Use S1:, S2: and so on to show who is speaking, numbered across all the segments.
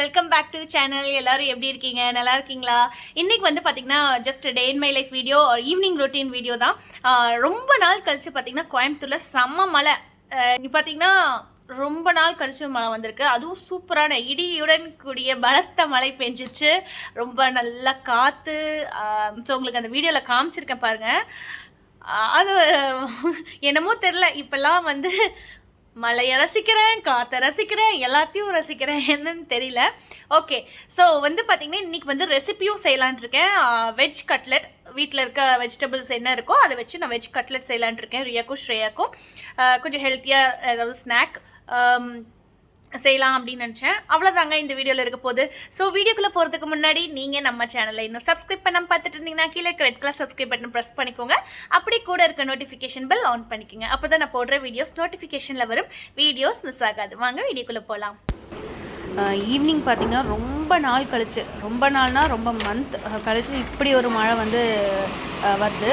S1: Welcome back to channel. எல்லாரும் எப்படி இருக்கீங்க? நல்லா இருக்கீங்களா? இன்னைக்கு வந்து பார்த்தீங்கன்னா just day in my life video, evening routine video தான். ரொம்ப நாள் கழிச்சு பார்த்தீங்கன்னா கோயம்புத்தூரில் செம்ம மழை. பார்த்தீங்கன்னா ரொம்ப நாள் கழிச்சு மழை வந்திருக்கு. அதுவும் சூப்பரான இடியுடன் கூடிய பலத்த மழை பெஞ்சிச்சு. ரொம்ப நல்லா காற்று. ஸோ உங்களுக்கு அந்த வீடியோவில் காமிச்சிருக்கேன் பாருங்கள். அது என்னமோ தெரில, இப்போல்லாம் வந்து மழையை ரசிக்கிறேன், காற்றை ரசிக்கிறேன், எல்லாத்தையும் ரசிக்கிறேன், என்னன்னு தெரியல. ஓகே, ஸோ வந்து பார்த்திங்கன்னா இன்றைக்கி வந்து ரெசிப்பியும் செய்யலான் இருக்கேன். வெஜ் கட்லெட், வீட்டில் இருக்க வெஜிடபிள்ஸ் என்ன இருக்கோ அதை வச்சு நான் வெஜ் கட்லெட் செய்யலான் இருக்கேன். ரியாக்கும் ஸ்ரேயாக்கும் கொஞ்சம் ஹெல்த்தியாக ஏதாவது ஸ்நாக் செய்யலாம் அப்படின்னு நினச்சேன். அவ்வளோதாங்க இந்த வீடியோவில் இருக்க போகுது. ஸோ வீடியோக்குள்ளே போகிறதுக்கு முன்னாடி நீங்கள் நம்ம சேனலை இன்னும் சப்ஸ்கிரைப் பண்ணாமல் பார்த்துட்டு இருந்தீங்கன்னா கீழே red colour subscribe button press பண்ணிக்கோங்க. அப்படி கூட இருக்க நோட்டிஃபிகேஷன் பெல் ஆன் பண்ணிக்கோங்க. அப்போ தான் நான் போடுற வீடியோஸ் நோட்டிஃபிகேஷனில் வரும். வீடியோஸ் மிஸ் ஆகாது. வாங்க வீடியோக்குள்ளே போகலாம். ஈவினிங் பார்த்திங்கன்னா ரொம்ப நாள் கழிச்சு, ரொம்ப நாள்னால் ரொம்ப மந்த் கழிச்சு இப்படி ஒரு மழை வந்து வருது.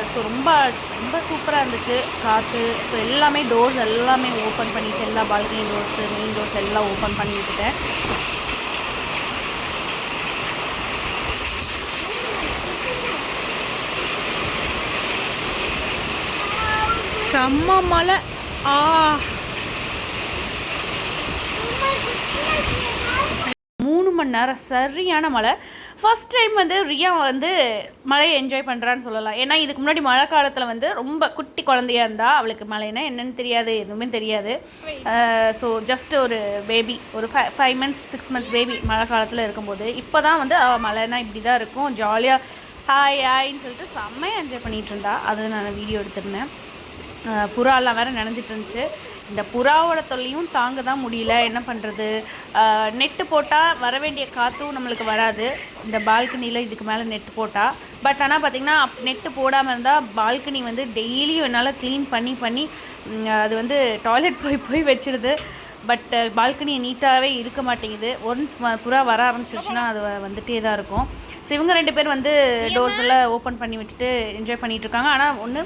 S1: ஸோ ரொம்ப ரொம்ப சூப்பராக இருந்துச்சு காற்று. ஸோ எல்லாமே டோர்ஸ் எல்லாமே ஓப்பன் பண்ணிவிட்டு, எல்லா பால்கனி டோர்ஸு, மெயின் டோர்ஸ் எல்லாம் ஓப்பன் பண்ணி விட்டுட்டேன். செம்ம மழை. 3 மணி நேரம் சரியான மழை. ஃபஸ்ட் டைம் வந்து ரியா வந்து மழையை என்ஜாய் பண்ணுறான்னு சொல்லலாம். ஏன்னா இதுக்கு முன்னாடி மழை காலத்தில் வந்து ரொம்ப குட்டி குழந்தையாக இருந்தால் அவளுக்கு மழைன்னா என்னென்னு தெரியாது, எதுவுமே தெரியாது. ஸோ ஜஸ்ட் ஒரு பேபி, ஒரு 5 months 6 months பேபி மழை காலத்தில் இருக்கும்போது இப்போ தான் வந்து மழைனா இப்படி தான் இருக்கும், ஜாலியாக ஹாய் ஹாய்ன்னு சொல்லிட்டு செம்மையாக என்ஜாய் பண்ணிகிட்டு இருந்தா. அது நான் வீடியோ எடுத்திருந்தேன். புறாலாம் வேறு நினைஞ்சிட்டு இருந்துச்சு. இந்த புறாவோட தொல்லையும் தாங்க தான் முடியல. என்ன பண்ணுறது, நெட்டு போட்டால் வர வேண்டிய காற்றும் நம்மளுக்கு வராது இந்த பால்கனியில், இதுக்கு மேலே நெட்டு போட்டால். பட் ஆனால் பார்த்திங்கன்னா நெட்டு போடாமல் இருந்தால் பால்கனி வந்து டெய்லியும் என்னால் க்ளீன் பண்ணி அது வந்து டாய்லெட் போய் வச்சிடுது. பட் பால்கனியை நீட்டாகவே இருக்க மாட்டேங்குது. ஒன்ஸ் புறா வர ஆரம்பிச்சிருச்சுன்னா அது வந்துகிட்டே தான் இருக்கும். ஸோ இவங்க 2 பேர் வந்து டோர்ஸ் எல்லாம் ஓப்பன் பண்ணி விட்டுட்டு என்ஜாய் பண்ணிகிட்ருக்காங்க. ஆனால் ஒன்று,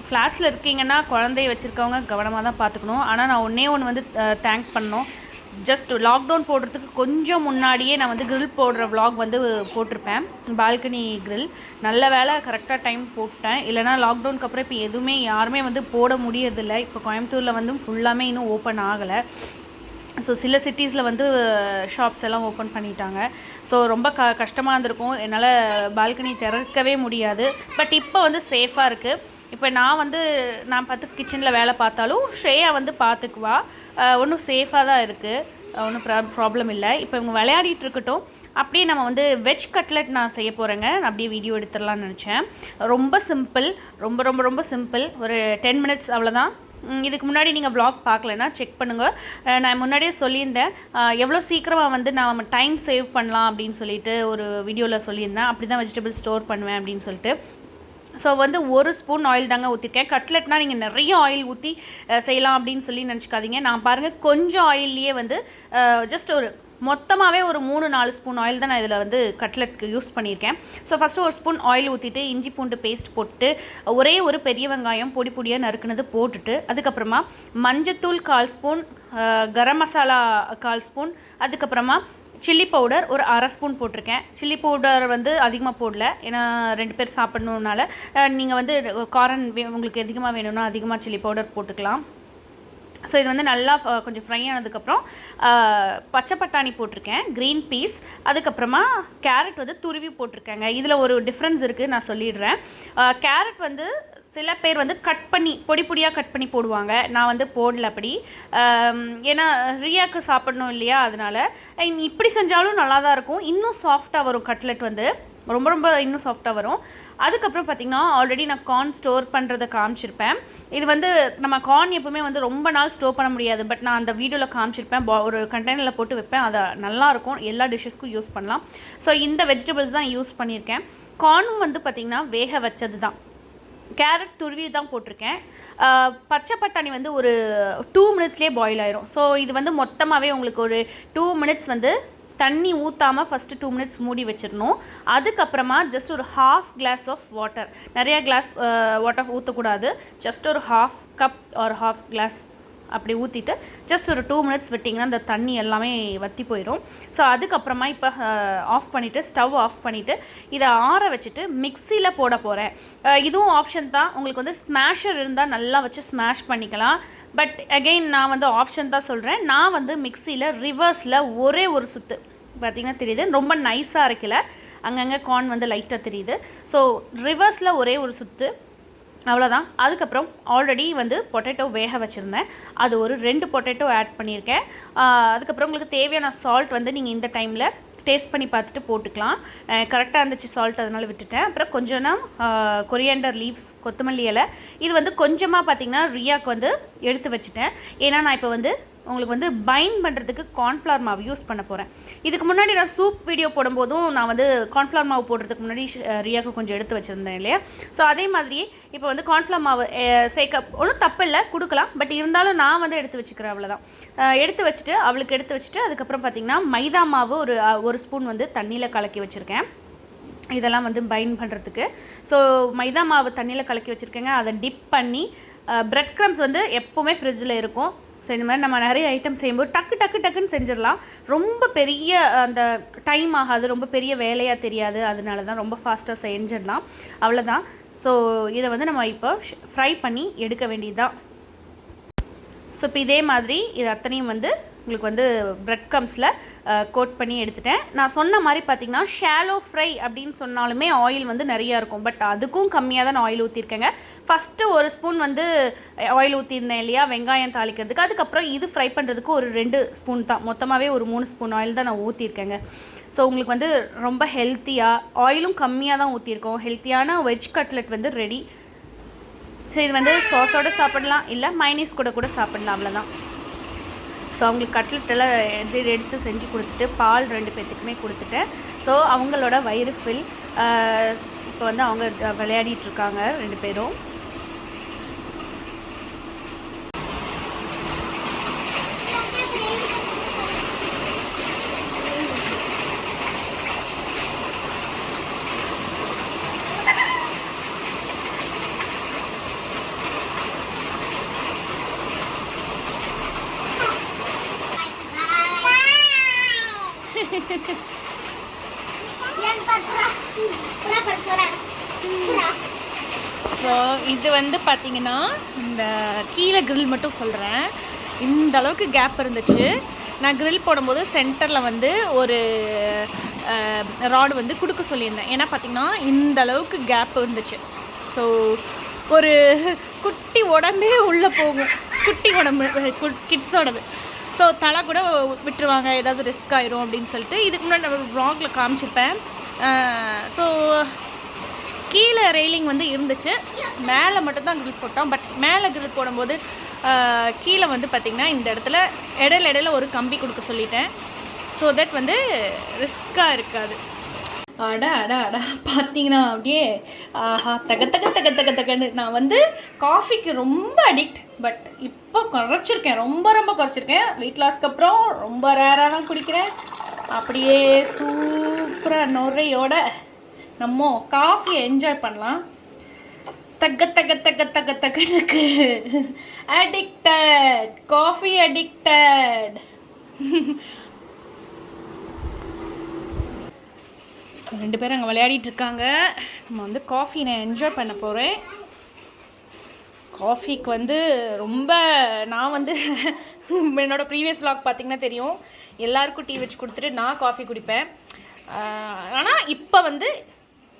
S1: ஃப்ளாட்ஸில் இருக்கீங்கன்னா குழந்தைய வச்சுருக்கவங்க கவனமாக தான் பார்த்துக்கணும். ஆனால் நான் ஒன்று வந்து தேங்க் பண்ணோம். ஜஸ்ட் லாக்டவுன் போடுறதுக்கு கொஞ்சம் முன்னாடியே நான் வந்து க்ரில் போடுற விலாக் வந்து போட்டிருப்பேன், பால்கனி க்ரில். நல்ல வேலை கரெக்டாக டைம் போட்டேன். இல்லைனா லாக்டவுனுக்கு அப்புறம் இப்போ எதுவுமே யாருமே வந்து போட முடியறதில்லை. இப்போ கோயம்புத்தூரில் வந்து ஃபுல்லாமே இன்னும் ஓப்பன் ஆகலை. ஸோ சில சிட்டிஸில் வந்து ஷாப்ஸ் எல்லாம் ஓப்பன் பண்ணிட்டாங்க. ஸோ ரொம்ப கஷ்டமாக இருந்திருக்கும், என்னால் பால்கனி திறக்கவே முடியாது. பட் இப்போ வந்து சேஃபாக இருக்குது. இப்போ நான் பார்த்து கிச்சனில் வேலை பார்த்தாலும் ஸ்ரேயா வந்து பார்த்துக்குவா. ஒன்றும் சேஃபாக தான் இருக்குது, ஒன்றும் ப்ராப்ளம் இல்லை. இப்போ இவங்க விளையாடிட்டு இருக்கட்டும். அப்படியே நம்ம வந்து வெஜ் கட்லெட் நான் செய்ய போகிறேங்க. நான் அப்படியே வீடியோ எடுத்துடலான்னு நினச்சேன். ரொம்ப சிம்பிள், ரொம்ப ரொம்ப ரொம்ப சிம்பிள். ஒரு 10 minutes அவ்வளோதான். இதுக்கு முன்னாடி நீங்கள் vlog பார்க்கலன்னா செக் பண்ணுங்கள். நான் முன்னாடியே சொல்லியிருந்தேன் எவ்வளோ சீக்கிரமாக வந்து நான் டைம் சேவ் பண்ணலாம் அப்படின்னு சொல்லிட்டு ஒரு வீடியோவில் சொல்லியிருந்தேன். அப்படி தான் வெஜிடபிள் ஸ்டோர் பண்ணுவேன் அப்படின்னு சொல்லிட்டு. ஸோ வந்து 1 ஸ்பூன் ஆயில் தாங்க ஊற்றிருக்கேன். கட்லெட்னால் நீங்கள் நிறைய ஆயில் ஊற்றி செய்யலாம் அப்படின்னு சொல்லி நினச்சிக்காதீங்க. நான் பாருங்கள் கொஞ்சம் ஆயில்லையே வந்து ஜஸ்ட் ஒரு மொத்தமாகவே ஒரு 3-4 ஸ்பூன் ஆயில் தான் நான் இதில் வந்து கட்லெட்க்கு யூஸ் பண்ணியிருக்கேன். ஸோ ஃபஸ்ட்டு 1 ஸ்பூன் ஆயில் ஊற்றிட்டு இஞ்சி பூண்டு பேஸ்ட் போட்டு ஒரே ஒரு பெரிய வெங்காயம் பொடியாக நறுக்குனது போட்டுட்டு, அதுக்கப்புறமா மஞ்சத்தூள் 1/4 ஸ்பூன், கரம் மசாலா 1/4 ஸ்பூன், அதுக்கப்புறமா சில்லி பவுடர் ஒரு 1/2 ஸ்பூன் போட்டிருக்கேன். சில்லி பவுடர் வந்து அதிகமாக போடல, ஏன்னா 2 பேர் சாப்பிட்ணுனால. நீங்கள் வந்து காரம் உங்களுக்கு அதிகமாக வேணும்னா அதிகமாக சில்லி பவுடர் போட்டுக்கலாம். ஸோ இது வந்து நல்லா கொஞ்சம் ஃப்ரை ஆனதுக்கப்புறம் பச்சை பட்டாணி போட்டிருக்கேன், க்ரீன் பீஸ், அதுக்கப்புறமா கேரட் வந்து துருவி போட்டிருக்கேங்க. இதில் ஒரு டிஃப்ரென்ஸ் இருக்குது, நான் சொல்லிடுறேன். கேரட் வந்து சில பேர் வந்து கட் பண்ணி பொடியாக கட் பண்ணி போடுவாங்க. நான் வந்து போடல அப்படி. ஏன்னா ரியாவுக்கு சாப்பிடணும் இல்லையா, அதனால். இப்படி செஞ்சாலும் நல்லா தான் இருக்கும். இன்னும் சாஃப்டாக வரும் கட்லெட் வந்து, ரொம்ப ரொம்ப இன்னும் சாஃப்டாக வரும். அதுக்கப்புறம் பார்த்திங்கன்னா ஆல்ரெடி நான் கார்ன் ஸ்டோர் பண்ணுறதை காமிச்சிருப்பேன். இது வந்து நம்ம கார்ன் எப்போவுமே வந்து ரொம்ப நாள் ஸ்டோர் பண்ண முடியாது. பட் நான் அந்த வீடியோவில் காமிச்சிருப்பேன். ஒரு கண்டெய்னரில் போட்டு வைப்பேன், அது நல்லாயிருக்கும், எல்லா டிஷ்ஷஸ்க்கும் யூஸ் பண்ணலாம். ஸோ இந்த வெஜிடபிள்ஸ் தான் யூஸ் பண்ணியிருக்கேன். கார்னும் வந்து பார்த்திங்கன்னா வேக வச்சது தான். கேரட் துருவி தான் போட்டிருக்கேன். பச்சை பட்டாணி வந்து ஒரு 2 minutesலேயே பாயில் ஆயிரும். ஸோ இது வந்து மொத்தமாகவே உங்களுக்கு ஒரு 2 minutes வந்து தண்ணி ஊற்றாமல் ஃபஸ்ட்டு 2 minutes மூடி வச்சிடணும். அதுக்கப்புறமா ஜஸ்ட் ஒரு 1/2 glass ஆஃப் வாட்டர், நிறையா கிளாஸ் வாட்டர் ஊற்றக்கூடாது, ஜஸ்ட் ஒரு 1/2 cup ஒரு 1/2 glass அப்படி ஊற்றிட்டு ஜஸ்ட் ஒரு 2 மினிட்ஸ் விட்டிங்கன்னா அந்த தண்ணி எல்லாமே வற்றி போயிடும். ஸோ அதுக்கப்புறமா இப்போ ஆஃப் பண்ணிவிட்டு ஸ்டவ் ஆஃப் பண்ணிவிட்டு இதை ஆற வச்சுட்டு மிக்சியில் போட போகிறேன். இதுவும் ஆப்ஷன் தான். உங்களுக்கு வந்து ஸ்மாஷர் இருந்தால் நல்லா வச்சு ஸ்மாஷ் பண்ணிக்கலாம். பட் அகெயின் நான் வந்து ஆப்ஷன் தான் சொல்கிறேன். நான் வந்து மிக்சியில் ரிவர்ஸில் ஒரே ஒரு சுற்று பார்த்திங்கன்னா தெரியுது, ரொம்ப நைஸாக இருக்கல, அங்கங்கே கார்ன் வந்து லைட்டாக தெரியுது. ஸோ ரிவர்ஸில் ஒரே ஒரு சுற்று, அவ்வளோதான். அதுக்கப்புறம் ஆல்ரெடி வந்து பொட்டேட்டோ வேக வச்சுருந்தேன், அது ஒரு 2 பொட்டேட்டோ ஆட் பண்ணியிருக்கேன். அதுக்கப்புறம் உங்களுக்கு தேவையான சால்ட் வந்து நீங்கள் இந்த டைமில் டேஸ்ட் பண்ணி பார்த்துட்டு போட்டுக்கலாம். கரெக்டாக இருந்துச்சு சால்ட், அதனால் விட்டுட்டேன். அப்புறம் கொஞ்சம் கொரியாண்டர் லீவ்ஸ், கொத்தமல்லி இலை, இது வந்து கொஞ்சமாக பார்த்திங்கன்னா ரியாக்கு வந்து எடுத்து வச்சுட்டேன். ஏன்னா நான் இப்போ வந்து உங்களுக்கு வந்து பைண்ட் பண்ணுறதுக்கு கார்ன்ஃப்ளவர் மாவு யூஸ் பண்ண போகிறேன். இதுக்கு முன்னாடி நான் சூப் வீடியோ போடும்போதும் நான் வந்து கார்ன்ஃப்ளவர் மாவு போடுறதுக்கு முன்னாடி ரியாக்கு கொஞ்சம் எடுத்து வச்சுருந்தேன் இல்லையா. ஸோ அதே மாதிரியே இப்போ வந்து கார்ன்ஃப்ளவர் மாவு சேர்க்க ஒன்றும் தப்பு இல்லை, கொடுக்கலாம். பட் இருந்தாலும் நான் வந்து எடுத்து வச்சுக்கிறேன், அவ்வளோதான். எடுத்து வச்சுட்டு அவளுக்கு எடுத்து வச்சுட்டு அதுக்கப்புறம் பார்த்திங்கன்னா மைதா மாவு ஒரு ஸ்பூன் வந்து தண்ணியில் கலக்கி வச்சுருக்கேன், இதெல்லாம் வந்து பைண்ட் பண்ணுறதுக்கு. ஸோ மைதா மாவு தண்ணியில் கலக்கி வச்சுருக்கேங்க. அதை டிப் பண்ணி பிரெட் க்ரம்ஸ் வந்து எப்போவுமே ஃப்ரிட்ஜில் இருக்கும். ஸோ இந்த மாதிரி நம்ம நிறைய ஐட்டம் செய்யும்போது டக்குன்னு செஞ்சிடலாம். ரொம்ப பெரிய அந்த டைம் ஆகாது, ரொம்ப பெரிய வேலையாக தெரியாது. அதனால தான் ரொம்ப ஃபாஸ்ட்டாக செஞ்சிடலாம், அவ்வளோதான். ஸோ இதை வந்து நம்ம இப்போ ஃப்ரை பண்ணி எடுக்க வேண்டியது தான். ஸோ இப்போ இதே மாதிரி இது அத்தனையும் வந்து உங்களுக்கு வந்து பிரெட் க்ரம்ஸில் கோட் பண்ணி எடுத்துட்டேன். நான் சொன்ன மாதிரி பார்த்திங்கன்னா ஷாலோ ஃப்ரை அப்படின்னு சொன்னாலுமே ஆயில் வந்து நிறையா இருக்கும். பட் அதுக்கும் கம்மியாக தான் நான் ஆயில் ஊற்றிருக்கேங்க. ஃபஸ்ட்டு ஒரு ஸ்பூன் வந்து ஆயில் ஊற்றிருந்தேன் இல்லையா வெங்காயம் தாளிக்கிறதுக்கு. அதுக்கப்புறம் இது ஃப்ரை பண்ணுறதுக்கு ஒரு 2 ஸ்பூன் தான், மொத்தமாகவே ஒரு 3 ஸ்பூன் ஆயில் தான் நான் ஊற்றிருக்கேங்க. ஸோ உங்களுக்கு வந்து ரொம்ப ஹெல்த்தியாக, ஆயிலும் கம்மியாக தான் ஊற்றிருக்கோம், ஹெல்த்தியான வெஜ் கட்லெட் வந்து ரெடி. ஸோ இது வந்து சாஸோடு சாப்பிடலாம், இல்லை மைனீஸ் கூட சாப்பிடலாம், அவ்வளோதான். ஸோ அவங்களுக்கு கட்லெட்டெல்லாம் எடுத்து செஞ்சு கொடுத்துட்டு பால் 2 பேர்த்துக்குமே கொடுத்துட்டேன். ஸோ அவங்களோட வயிறு ஃபில். இப்போ வந்து அவங்க விளையாடிட்டுருக்காங்க 2 பேரும். ஸோ இது வந்து பார்த்திங்கன்னா இந்த கீழே கிரில் மட்டும் சொல்கிறேன், இந்த அளவுக்கு கேப் இருந்துச்சு. நான் கிரில் போடும்போது சென்டரில் வந்து ஒரு ராடு வந்து கொடுக்க சொல்லியிருந்தேன். ஏன்னா பார்த்திங்கன்னா இந்த அளவுக்கு கேப் இருந்துச்சு. ஸோ ஒரு குட்டி உடம்பே உள்ளே போகும், குட்டி உடம்பு கிட்ஸோடது. ஸோ தலை கூட விட்டுருவாங்க, ஏதாவது ரிஸ்க் ஆயிரும் அப்படின்னு சொல்லிட்டு இதுக்கு முன்னாடி நான் வ்ளாகில் காமிச்சிருப்பேன். ஸோ கீழே ரெயிலிங் வந்து இருந்துச்சு, மேலே மட்டும்தான் கிரில் போட்டோம். பட் மேலே கிரில் போடும்போது கீழே வந்து பார்த்திங்கன்னா இந்த இடத்துல இடையில ஒரு கம்பி கொடுக்க சொல்லிட்டேன். ஸோ தட் வந்து ரிஸ்க்காக இருக்காது. அடா பார்த்தீங்கன்னா அப்படியே ஆஹா தகன்னு. நான் வந்து காஃபிக்கு ரொம்ப அடிக்ட், பட் இப்போ குறைச்சிருக்கேன், ரொம்ப குறைச்சிருக்கேன். வெயிட் லாஸ்க்கு அப்புறம் ரொம்ப ரேராக தான் குடிக்கிறேன். அப்படியே சூப்பராக நுரையோட நம்ம காஃபியை என்ஜாய் பண்ணலாம். தகனுக்கு அடிக்டட், காஃபி அடிக்டட். ரெண்டு பேரும் அங்கே விளையாடிட்டு இருக்காங்க. நம்ம வந்து காஃபி நான் என்ஜாய் பண்ண போகிறேன். காஃபிக்கு வந்து ரொம்ப நான் வந்து என்னோடய ப்ரீவியஸ் vlog பார்த்திங்கன்னா தெரியும், எல்லாருக்கும் டீ வச்சு கொடுத்துட்டு நான் காஃபி குடிப்பேன். ஆனால் இப்போ வந்து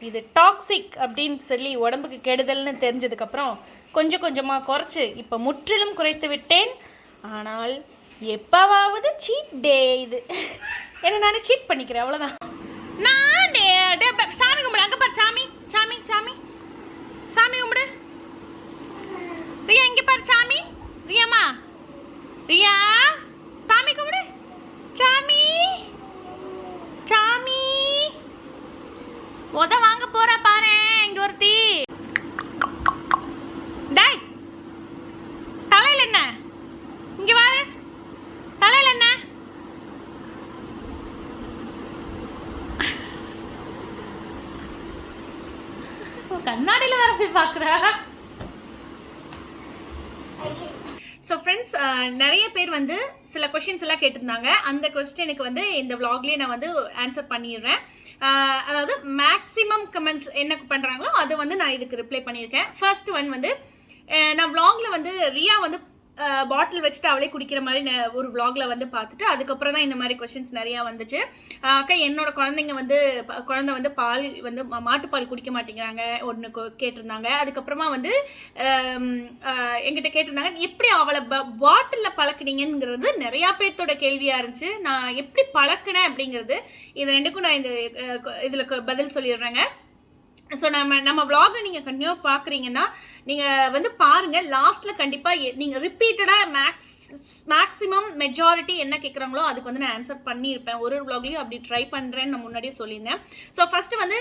S1: இது டாக்ஸிக் அப்படின்னு சொல்லி உடம்புக்கு கெடுதல்னு தெரிஞ்சதுக்கப்புறம் கொஞ்சமாக குறைச்சி இப்போ முற்றிலும் குறைத்து விட்டேன். ஆனால் எப்போவாவது சீட் டே இது, ஏன்னா நான் சீட் பண்ணிக்கிறேன், அவ்வளோதான். நான் சாமி கும்பிடு, அங்கே பாரு சாமி சாமி சாமி சாமி கும்பிடு. ரியா இங்கே பாரு சாமி, ரியாம்மா ரியா சாமி கும்பிடு. சாமி சாமி உத வாங்க போறா பாரு, இங்க ஒருத்தி. டாய் தலையில என்ன, இங்க வாரு, தலையில என்ன? கண்ணாடியில் வர போய் பார்க்குறா. ஸோ ஸோ ஃப்ரெண்ட்ஸ், நிறைய பேர் வந்து சில கொஷின்ஸ் எல்லாம் கேட்டிருந்தாங்க. அந்த கொஸ்டினுக்கு வந்து இந்த vlogலேயே நான் வந்து ஆன்சர் பண்ணிடுறேன். அதாவது மேக்ஸிமம் கமெண்ட்ஸ் என்ன பண்ணுறாங்களோ அது வந்து நான் இதுக்கு ரிப்ளை பண்ணியிருக்கேன். ஃபர்ஸ்ட் ஒன் வந்து நான் vlogல வந்து ரியா வந்து பாட்டில் வச்சுட்டு அவளே குடிக்கிற மாதிரி ஒரு vlogல வந்து பார்த்துட்டு அதுக்கப்புறம் தான் இந்த மாதிரி கொஷின்ஸ் நிறையா வந்துச்சு. அக்கா என்னோட குழந்தை வந்து பால் வந்து மாட்டுப்பால் குடிக்க மாட்டேங்கிறாங்க ஒன்று கேட்டிருந்தாங்க. அதுக்கப்புறமா வந்து எங்கிட்ட கேட்டிருந்தாங்க எப்படி அவளை பாட்டிலில் பழக்கினீங்கிறது நிறையா பேர்த்தோட கேள்வியாக இருந்துச்சு. நான் எப்படி பழக்கினேன் அப்படிங்கிறது இது ரெண்டுக்கும் நான் இதில் பதில் சொல்லிடுறேங்க. ஸோ நம்ம vlog நீங்கள் கண்டினியூவாக பார்க்குறீங்கன்னா நீங்கள் வந்து பாருங்கள். லாஸ்ட்டில் கண்டிப்பாக நீங்கள் ரிப்பீட்டடாக மேக்ஸிமம் மெஜாரிட்டி என்ன கேட்குறாங்களோ அதுக்கு வந்து நான் ஆன்சர் பண்ணியிருப்பேன். ஒரு vlogலையும் அப்படி ட்ரை பண்ணுறேன்னு நான் முன்னாடியே சொல்லியிருந்தேன். ஸோ ஃபஸ்ட்டு வந்து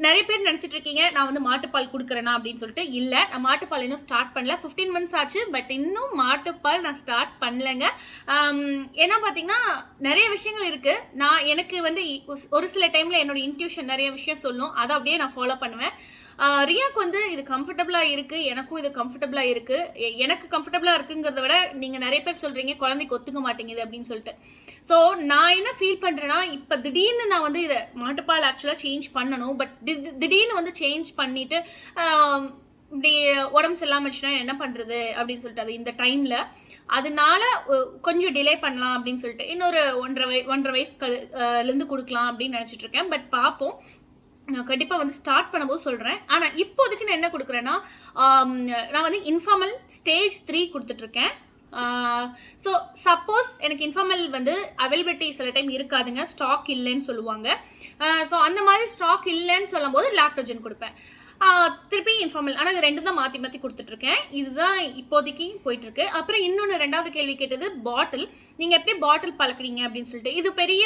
S1: நிறைய பேர் நினச்சிட்டு இருக்கீங்க நான் வந்து மாட்டுப்பால் கொடுக்குறேன்னா அப்படின்னு சொல்லிட்டு. இல்லை, நான் மாட்டுப்பால் இன்னும் ஸ்டார்ட் பண்ணல. 15 months ஆச்சு, பட் இன்னும் மாட்டுப்பால் நான் ஸ்டார்ட் பண்ணலைங்க. ஏன்னா பார்த்தீங்கன்னா நிறைய விஷயங்கள் இருக்குது. எனக்கு வந்து ஒரு சில டைமில் என்னோட இன்ட்யூஷன் நிறைய விஷயம் சொல்லும், அதை அப்படியே நான் ஃபாலோ பண்ணுவேன். ரியாக்கு வந்து இது கம்ஃபர்டபுளாக இருக்குது, எனக்கும் இது கம்ஃபர்டபுளாக இருக்குது. எனக்கு கம்ஃபர்டபுளாக இருக்குங்கிறத விட நீங்கள் நிறைய பேர் சொல்கிறீங்க குழந்தைக்கு ஒத்துக்க மாட்டேங்குது அப்படின்னு சொல்லிட்டு. ஸோ நான் என்ன ஃபீல் பண்ணுறேன்னா, இப்போ திடீர்னு நான் வந்து இதை மாட்டுப்பால் ஆக்சுவலாக சேஞ்ச் பண்ணணும். பட் திடீர்னு வந்து சேஞ்ச் பண்ணிவிட்டு இப்படி உடம்பு சரியில்லாமல் வச்சுன்னா என்ன பண்ணுறது அப்படின்னு சொல்லிட்டு அது இந்த டைமில் அதனால கொஞ்சம் டிலே பண்ணலாம் அப்படின்னு சொல்லிட்டு இன்னொரு 1.5 வயசுலேருந்து கொடுக்கலாம் அப்படின்னு நினச்சிட்டு இருக்கேன். பட் பார்ப்போம், நான் கண்டிப்பாக வந்து ஸ்டார்ட் பண்ணும்போது சொல்கிறேன். ஆனால் இப்போதைக்கு நான் என்ன கொடுக்குறேன்னா, நான் வந்து இன்ஃபார்மல் ஸ்டேஜ் 3 கொடுத்துட்ருக்கேன். ஸோ சப்போஸ் எனக்கு இன்ஃபார்மல் வந்து அவைலபிலிட்டி சில டைம் இருக்காதுங்க, ஸ்டாக் இல்லைன்னு சொல்லுவாங்க. ஸோ அந்த மாதிரி ஸ்டாக் இல்லைன்னு சொல்லும் போது லாக்டோஜன் கொடுப்பேன், திருப்பி இன்ஃபார்மல். ஆனால் இது ரெண்டும் தான் மாற்றி மாற்றி கொடுத்துட்ருக்கேன். இதுதான் இப்போதைக்கு போயிட்டுருக்கு. அப்புறம் இன்னொன்று ரெண்டாவது கேள்வி கேட்டது பாட்டில், நீங்கள் எப்படி பாட்டில் பழக்கிறீங்க அப்படின்னு சொல்லிட்டு. இது பெரிய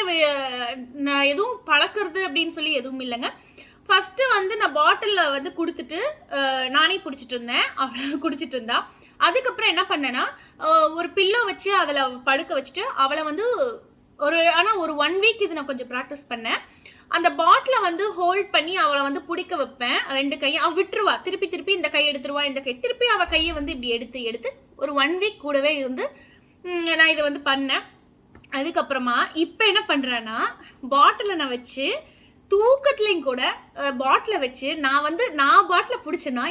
S1: நான் எதுவும் பழக்கிறது அப்படின்னு சொல்லி எதுவும் இல்லைங்க. ஃபஸ்ட்டு வந்து நான் பாட்டிலில் வந்து கொடுத்துட்டு நானே பிடிச்சிட்டு இருந்தேன், அவளை குடிச்சிட்டு இருந்தா. அதுக்கப்புறம் என்ன பண்ணேன்னா ஒரு பில்லோ வச்சு அதில் படுக்க வச்சுட்டு அவளை வந்து ஒரு 1 week இது நான் கொஞ்சம் ப்ராக்டிஸ் பண்ணேன். அந்த பாட்டிலை வந்து ஹோல்ட் பண்ணி அவளை வந்து பிடிக்க வைப்பேன் 2 கையை. அவள் விட்டுருவா, திருப்பி இந்த கை எடுத்துருவா, இந்த கை திருப்பி அவள் கையை வந்து இப்படி எடுத்து ஒரு 1 week கூடவே இருந்து நான் இதை வந்து பண்ணேன். அதுக்கப்புறமா இப்போ என்ன பண்ணுறேன்னா பாட்டிலை நான் வச்சு தூக்கத்துலையும் கூட பாட்டிலை வச்சு நான் பாட்டிலை பிடிச்சேன்னா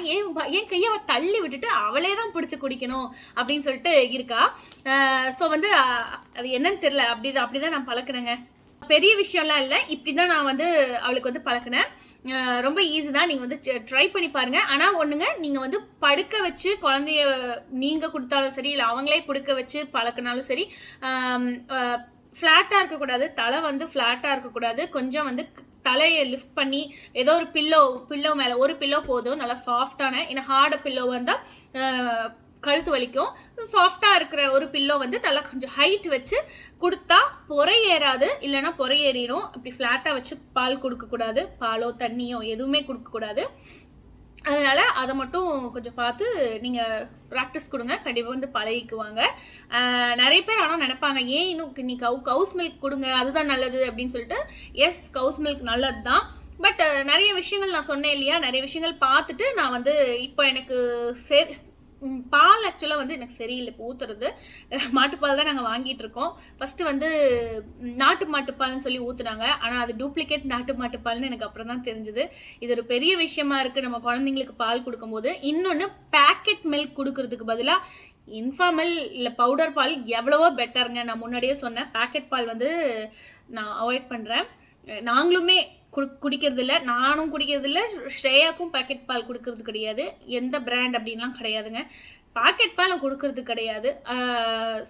S1: என் கையை அவள் தள்ளி விட்டுட்டு அவளே தான் பிடிச்சி குடிக்கணும் அப்படின்னு சொல்லிட்டு இருக்கா. ஸோ வந்து அது என்னன்னு தெரில, அப்படிதான் நான் பழக்கிறேங்க. பெரிய விஷயம்லாம் இல்லை, இப்படி தான் நான் வந்து அவளுக்கு வந்து பழக்கினேன். ரொம்ப ஈஸி தான், நீங்கள் வந்து ட்ரை பண்ணி பாருங்கள். ஆனால் ஒன்றுங்க, நீங்கள் வந்து படுக்க வச்சு குழந்தைய நீங்கள் கொடுத்தாலும் சரி, இல்லை அவங்களே படுக்க வச்சு பழக்கினாலும் சரி, ஃப்ளாட்டாக இருக்கக்கூடாது, தலை வந்து ஃப்ளாட்டாக இருக்கக்கூடாது. கொஞ்சம் வந்து தலையை லிஃப்ட் பண்ணி ஏதோ ஒரு பில்லோ மேலே ஒரு பில்லோ போதும், நல்லா சாஃப்டான. ஏன்னா ஹார்டு பில்லோ வந்தால் கழுத்து வலிக்கும். சாஃப்டாக இருக்கிற ஒரு பில்லோ வந்து நல்லா கொஞ்சம் ஹைட் வச்சு கொடுத்தா பொறை ஏறாது, இல்லைன்னா பொறை ஏறிடும். இப்படி ஃப்ளாட்டாக வச்சு பால் கொடுக்கக்கூடாது, பாலோ தண்ணியோ எதுவுமே கொடுக்கக்கூடாது. அதனால் அதை மட்டும் கொஞ்சம் பார்த்து நீங்கள் ப்ராக்டிஸ் கொடுங்க, கண்டிப்பாக வந்து பழகிக்குவாங்க. நிறைய பேர் ஆனால் நினைப்பாங்க ஏன் இன்னும் நீ கவுஸ் மில்க் கொடுங்க அதுதான் நல்லது அப்படின்னு சொல்லிட்டு. எஸ், கவுஸ் மில்க் நல்லது தான். பட் நிறைய விஷயங்கள் நான் சொன்னேன் இல்லையா, நிறைய விஷயங்கள் பார்த்துட்டு நான் வந்து இப்போ எனக்கு பால் ஆக்சுவலாக வந்து எனக்கு சரியில்லை. இப்போ ஊற்றுறது மாட்டுப்பால் தான் நாங்கள் வாங்கிட்டு இருக்கோம். ஃபஸ்ட்டு வந்து நாட்டு மாட்டுப்பால்னு சொல்லி ஊற்றுனாங்க, ஆனால் அது டூப்ளிகேட் நாட்டு மாட்டுப்பால்னு எனக்கு அப்புறம் தான் தெரிஞ்சுது. இது ஒரு பெரிய விஷயமா இருக்குது நம்ம குழந்தைங்களுக்கு பால் கொடுக்கும்போது. இன்னொன்று, பேக்கெட் மில்க் கொடுக்கறதுக்கு பதிலாக இன்ஃபார்மல் இல்லை பவுடர் பால் எவ்வளவோ பெட்டருங்க. நான் முன்னாடியே சொன்னேன், பேக்கெட் பால் வந்து நான் அவாய்ட் பண்ணுறேன். நாங்களுமே குடிக்கிறது இல்லை, நானும் குடிக்கிறது இல்லை, ஸ்ரேயாக்கும் பேக்கெட் பால் கொடுக்கறது கிடையாது. எந்த பிராண்ட் அப்படின்லாம் கிடையாதுங்க, பாக்கெட் பால் கொடுக்கறது கிடையாது.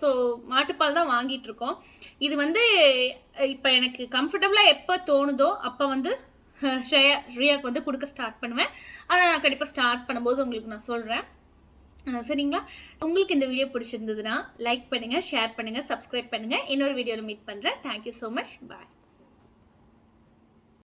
S1: ஸோ மாட்டுப்பால் தான் வாங்கிட்டு இருக்கோம். இது வந்து இப்போ எனக்கு கம்ஃபர்டபுளாக எப்போ தோணுதோ அப்போ வந்து ரியாக்கு வந்து கொடுக்க ஸ்டார்ட் பண்ணுவேன். அதை நான் கண்டிப்பாக ஸ்டார்ட் பண்ணும்போது உங்களுக்கு நான் சொல்கிறேன். சரிங்களா? உங்களுக்கு இந்த வீடியோ பிடிச்சிருந்ததுன்னா லைக் பண்ணுங்கள், ஷேர் பண்ணுங்கள், சப்ஸ்கிரைப் பண்ணுங்கள். இன்னொரு வீடியோவில் மீட் பண்ணுறேன். Thank you so much. பாய்.